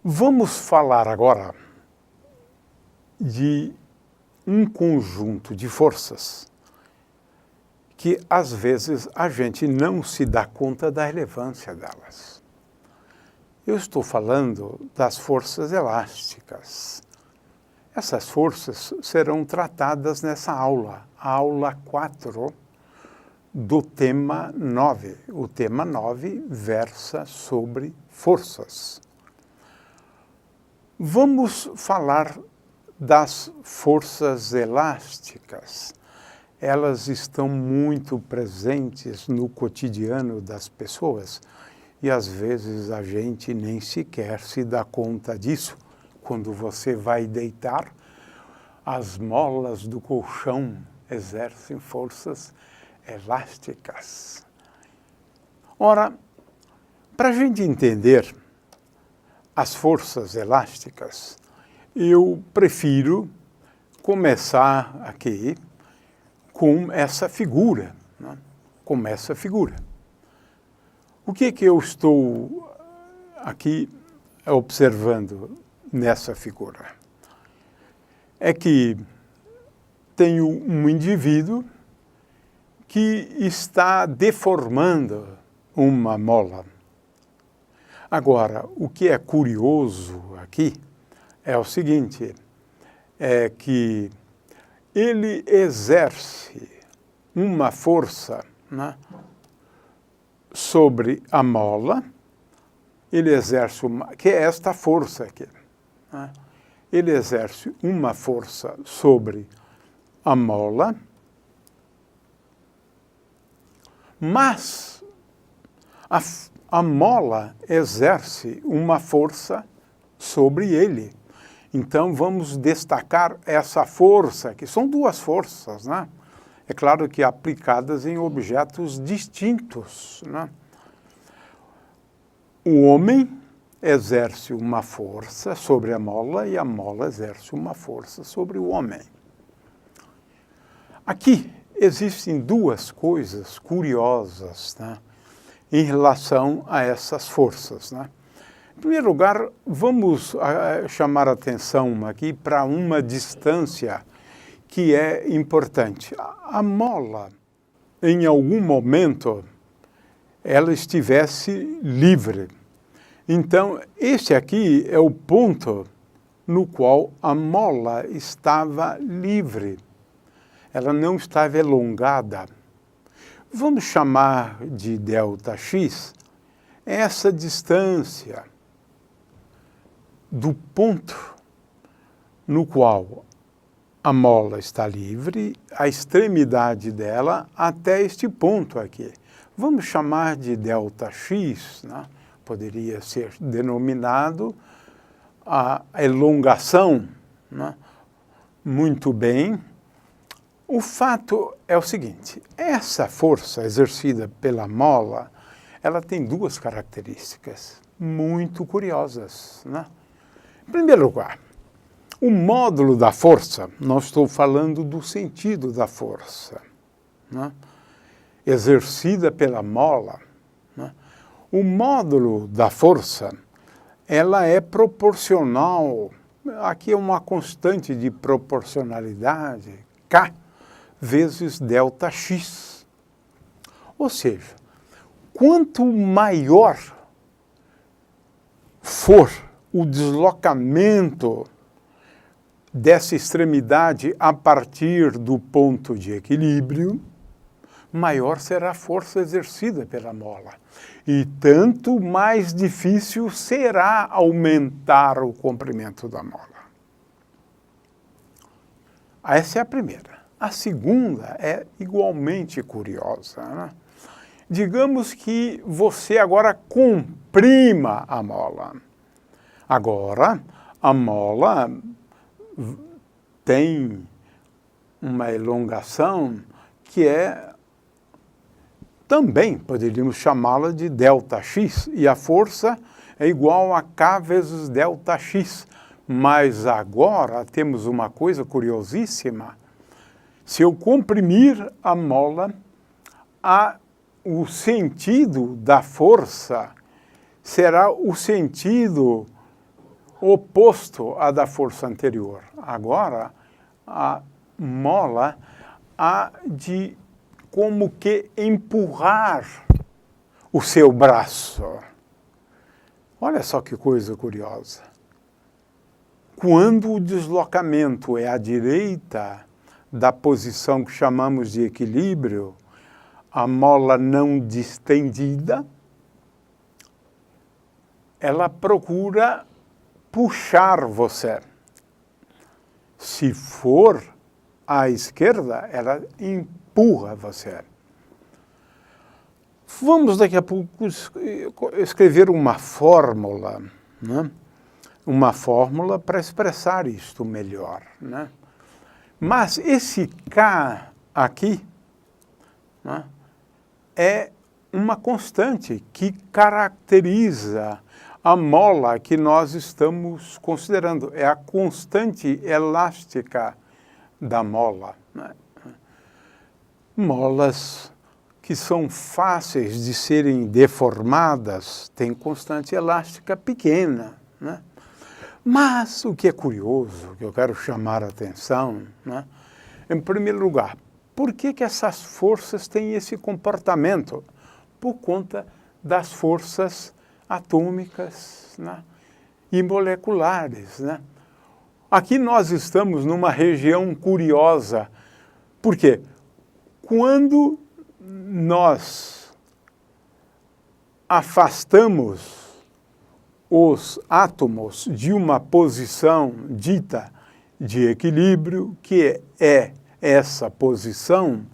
Vamos falar agora de um conjunto de forças que, às vezes, a gente não se dá conta da relevância delas. Eu estou falando das forças elásticas. Essas forças serão tratadas nessa aula, a aula 4 do tema 9. O tema 9 versa sobre forças. Vamos falar das forças elásticas. Elas estão muito presentes no cotidiano das pessoas e às vezes a gente nem sequer se dá conta disso. Quando você vai deitar, as molas do colchão exercem forças elásticas. Ora, para a gente entender as forças elásticas, eu prefiro começar aqui com essa figura, né? Com essa figura. O que eu estou aqui observando nessa figura? É que tenho um indivíduo que está deformando uma mola. Agora, o que é curioso aqui é o seguinte, é que ele exerce uma força, né, sobre a mola, ele exerce que é esta força aqui, né? Ele exerce uma força sobre a mola, mas a mola exerce uma força sobre ele. Então, vamos destacar essa força, que são duas forças, né? É claro que aplicadas em objetos distintos, né? O homem exerce uma força sobre a mola e a mola exerce uma força sobre o homem. Aqui existem duas coisas curiosas, né, em relação a essas forças, né? Em primeiro lugar, vamos chamar a atenção aqui para uma distância que é importante. A mola, em algum momento, ela estivesse livre. Então, esse aqui é o ponto no qual a mola estava livre. Ela não estava elongada. Vamos chamar de ΔX essa distância do ponto no qual a mola está livre, a extremidade dela até este ponto aqui. Vamos chamar de ΔX, né? Poderia ser denominado a elongação, né? Muito bem. O fato é o seguinte, essa força exercida pela mola, ela tem duas características muito curiosas, né? Em primeiro lugar, o módulo da força, não estou falando do sentido da força, né, exercida pela mola, né, o módulo da força, ela é proporcional, aqui é uma constante de proporcionalidade, K vezes ΔX. Ou seja, quanto maior for o deslocamento dessa extremidade a partir do ponto de equilíbrio, maior será a força exercida pela mola. E tanto mais difícil será aumentar o comprimento da mola. Essa é a primeira. A segunda é igualmente curiosa, né? Digamos que você agora comprima a mola. Agora, a mola tem uma elongação que é também poderíamos chamá-la de ΔX, e a força é igual a K vezes ΔX. Mas agora temos uma coisa curiosíssima. Se eu comprimir a mola, o sentido da força será o sentido oposto à da força anterior. Agora, a mola há de como que empurrar o seu braço. Olha só que coisa curiosa. Quando o deslocamento é à direita da posição que chamamos de equilíbrio, a mola não distendida, ela procura puxar você. Se for à esquerda, ela empurra você. Vamos daqui a pouco escrever uma fórmula, né? Uma fórmula para expressar isto melhor, né? Mas esse K aqui, né, é uma constante que caracteriza a mola que nós estamos considerando. É a constante elástica da mola, né? Molas que são fáceis de serem deformadas têm constante elástica pequena, né? Mas o que é curioso, que eu quero chamar a atenção, né? Em primeiro lugar, por que essas forças têm esse comportamento? Por conta das forças atômicas, né, e moleculares, né? Aqui nós estamos numa região curiosa. Por quê? Quando nós afastamos os átomos de uma posição dita de equilíbrio, que é essa posição,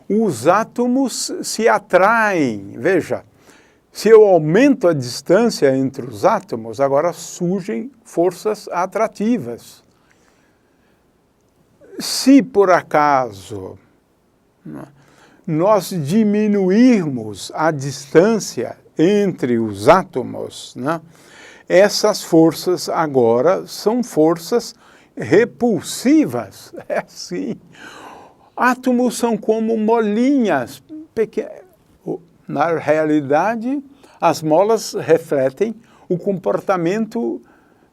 os átomos se atraem. Veja, se eu aumento a distância entre os átomos, agora surgem forças atrativas. Se por acaso nós diminuirmos a distância entre os átomos, né, essas forças agora são forças repulsivas. É assim. Átomos são como molinhas pequenas. Na realidade, as molas refletem o comportamento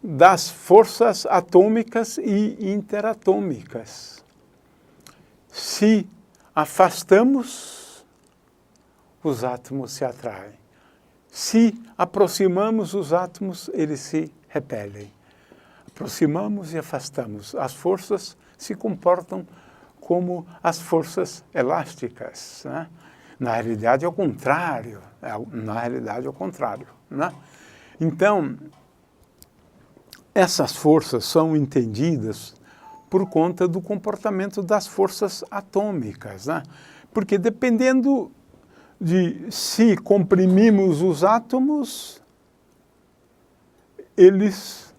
das forças atômicas e interatômicas. Se afastamos, os átomos se atraem. Se aproximamos os átomos, eles se repelem. Aproximamos e afastamos. As forças se comportam como as forças elásticas, né? Na realidade é o contrário. Né? Então, essas forças são entendidas por conta do comportamento das forças atômicas, né? Porque dependendo de se comprimimos os átomos, eles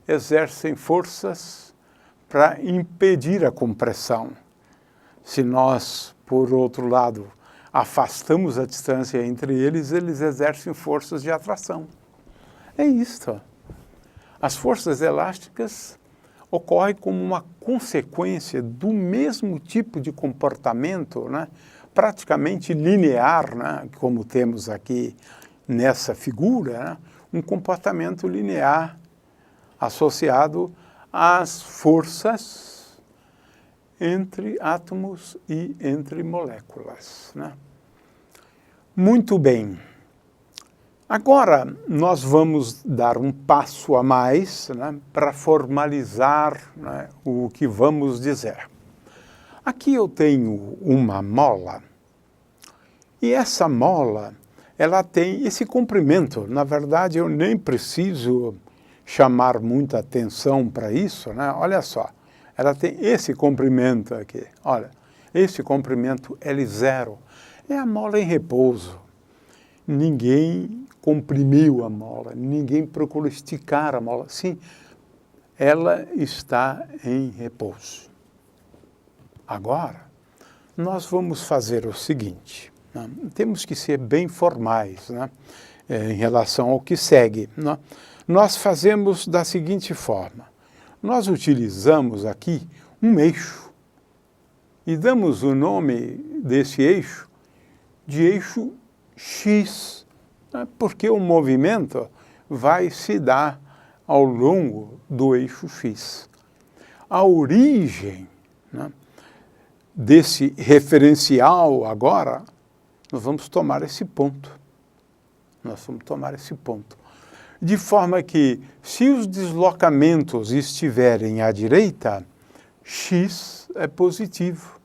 exercem forças para impedir a compressão. Se nós, por outro lado, afastamos a distância entre eles, eles exercem forças de atração. É isto. As forças elásticas ocorrem como uma consequência do mesmo tipo de comportamento, né, praticamente linear, né, como temos aqui nessa figura, né, um comportamento linear associado às forças entre átomos e entre moléculas, né? Muito bem. Agora, nós vamos dar um passo a mais, né, para formalizar, né, o que vamos dizer. Aqui eu tenho uma mola, e essa mola, ela tem esse comprimento. Na verdade, eu nem preciso chamar muita atenção para isso, né? Olha só, ela tem esse comprimento aqui, olha, esse comprimento L0. É a mola em repouso. Ninguém comprimiu a mola, ninguém procurou esticar a mola. Sim, ela está em repouso. Agora, nós vamos fazer o seguinte, né? Temos que ser bem formais, né? Em relação ao que segue, né? Nós fazemos da seguinte forma. Nós utilizamos aqui um eixo e damos o nome desse eixo de eixo X, né? Porque o movimento vai se dar ao longo do eixo X. A origem, né, desse referencial agora, nós vamos tomar esse ponto. Nós vamos tomar esse ponto. De forma que, se os deslocamentos estiverem à direita, x é positivo.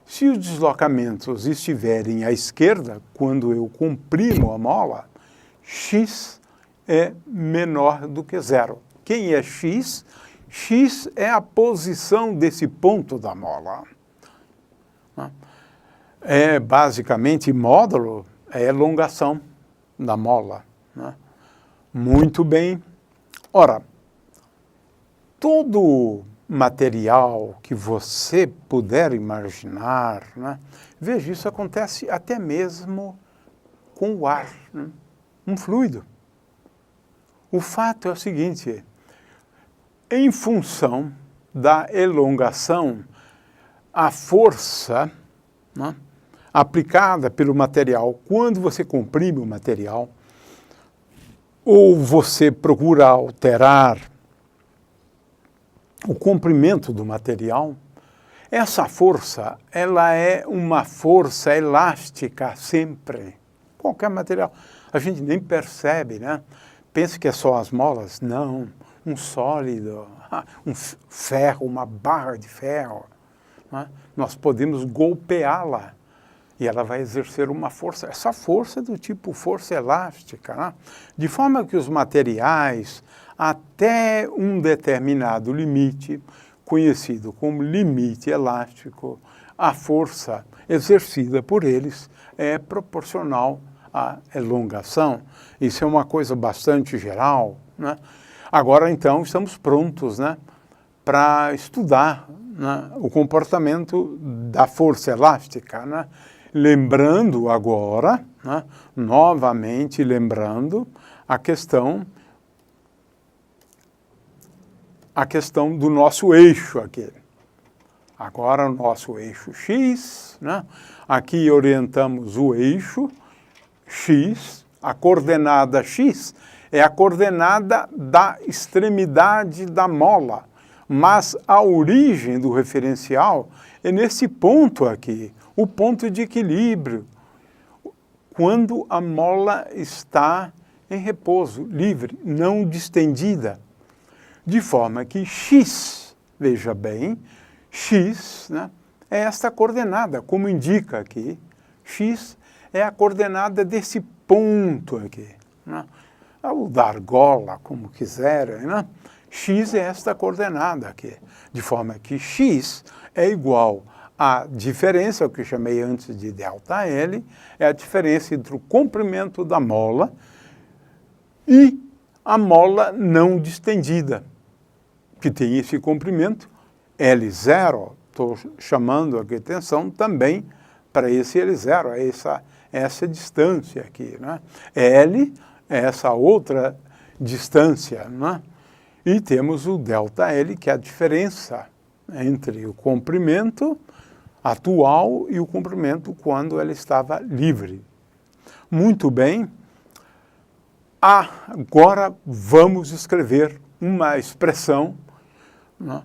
Se os deslocamentos estiverem à esquerda, quando eu comprimo a mola, x é menor do que zero. Quem é x? X é a posição desse ponto da mola. É basicamente módulo, é elongação da mola, né? Muito bem. Ora, todo material que você puder imaginar, né? Veja, isso acontece até mesmo com o ar, né? Um fluido. O fato é o seguinte, em função da elongação, a força, né, aplicada pelo material, quando você comprime o material, ou você procura alterar o comprimento do material, essa força, ela é uma força elástica sempre. Qualquer material. A gente nem percebe, né? Pensa que é só as molas. Não. Um sólido, um ferro, uma barra de ferro, né? Nós podemos golpeá-la e ela vai exercer uma força. Essa força é do tipo força elástica, né? De forma que os materiais, até um determinado limite, conhecido como limite elástico, a força exercida por eles é proporcional à elongação. Isso é uma coisa bastante geral, né? Agora, então, estamos prontos, né, para estudar, né, o comportamento da força elástica, né? Lembrando agora, né, novamente lembrando a questão do nosso eixo aqui. Agora o nosso eixo X, né? Aqui orientamos o eixo X, a coordenada X é a coordenada da extremidade da mola, mas a origem do referencial é nesse ponto aqui, o ponto de equilíbrio, quando a mola está em repouso, livre, não distendida. De forma que x, veja bem, x, né, é esta coordenada, como indica aqui. X é a coordenada desse ponto aqui, né? Ou da argola, como quiserem, né? X é esta coordenada aqui. De forma que x é igual à diferença, o que eu chamei antes de ΔL, é a diferença entre o comprimento da mola e a mola não distendida, que tem esse comprimento, L0, estou chamando aqui atenção também para esse L0, essa distância aqui, né? L é essa outra distância, né? E temos o ΔL, que é a diferença entre o comprimento atual e o comprimento quando ela estava livre. Muito bem. Agora vamos escrever uma expressão, né,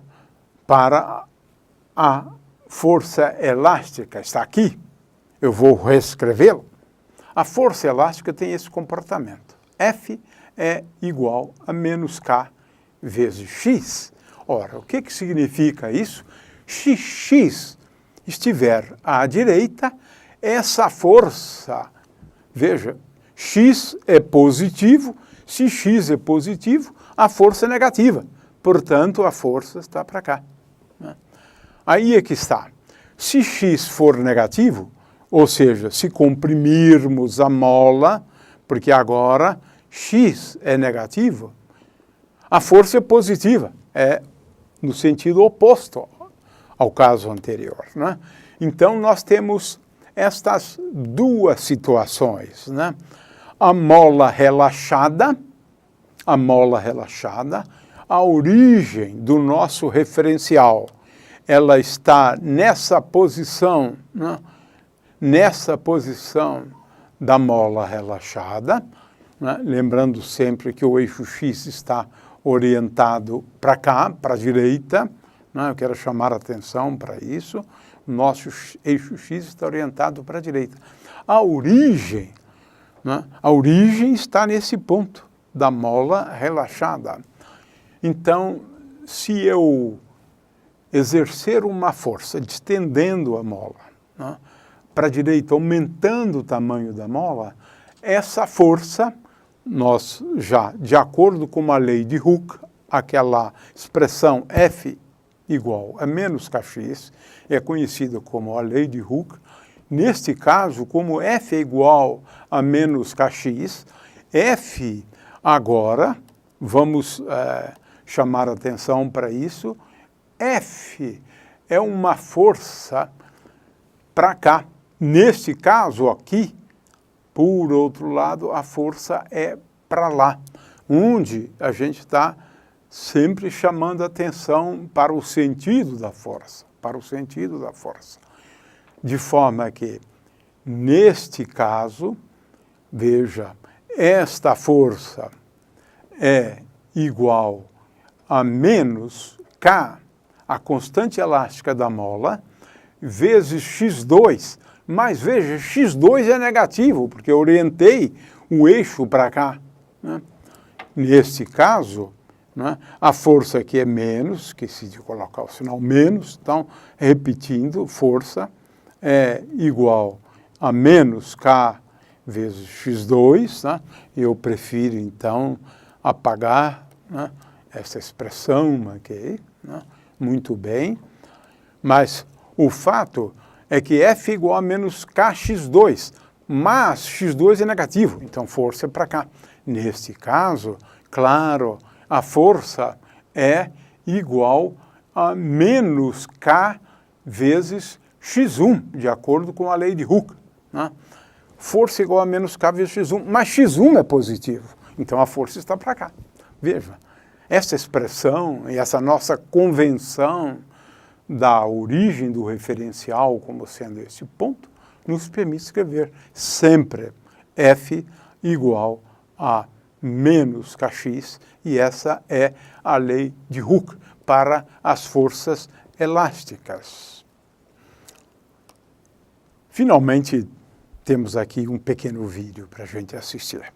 para a força elástica. Está aqui. Eu vou reescrevê-lo. A força elástica tem esse comportamento. F é igual a menos K vezes X. Ora, o que significa isso? Se X estiver à direita, essa força, veja, X é positivo, se X é positivo, a força é negativa. Portanto, a força está para cá, né? Aí é que está. Se X for negativo, ou seja, se comprimirmos a mola, porque agora X é negativo, a força é positiva, é no sentido oposto ao caso anterior, né? Então, nós temos estas duas situações, né? A mola relaxada, a origem do nosso referencial, ela está nessa posição, né? Nessa posição da mola relaxada, né? Lembrando sempre que o eixo X está orientado para cá, para a direita, né? Eu quero chamar a atenção para isso. O nosso eixo X está orientado para a direita. A origem, né? A origem está nesse ponto da mola relaxada. Então, se eu exercer uma força, distendendo a mola, né, para a direita, aumentando o tamanho da mola, essa força, nós já, de acordo com a lei de Hooke, aquela expressão F igual a menos kx, é conhecida como a lei de Hooke. Neste caso, como F é igual a menos kx, F agora, vamos chamar atenção para isso, F é uma força para cá. Neste caso aqui, por outro lado, a força é para lá, onde a gente está sempre chamando atenção para o sentido da força, De forma que, neste caso, veja, esta força é igual a menos K, a constante elástica da mola, vezes x2, mas veja, x2 é negativo, porque eu orientei o eixo para cá, né? Neste caso, né, a força aqui é menos, esqueci de colocar o sinal menos, então, repetindo, força é igual a menos K vezes x2, né? Eu prefiro, então, apagar, né, essa expressão aqui, né? Muito bem, mas o fato é que F é igual a menos kx2, mas x2 é negativo, então força é para cá. Neste caso, claro, a força é igual a menos K vezes x1, de acordo com a lei de Hooke, né? Força igual a menos K vezes x1, mas x1 é positivo, então a força está para cá. Veja, essa expressão e essa nossa convenção da origem do referencial como sendo esse ponto, nos permite escrever sempre F igual a menos kx, e essa é a lei de Hooke para as forças elásticas. Finalmente, temos aqui um pequeno vídeo para a gente assistir.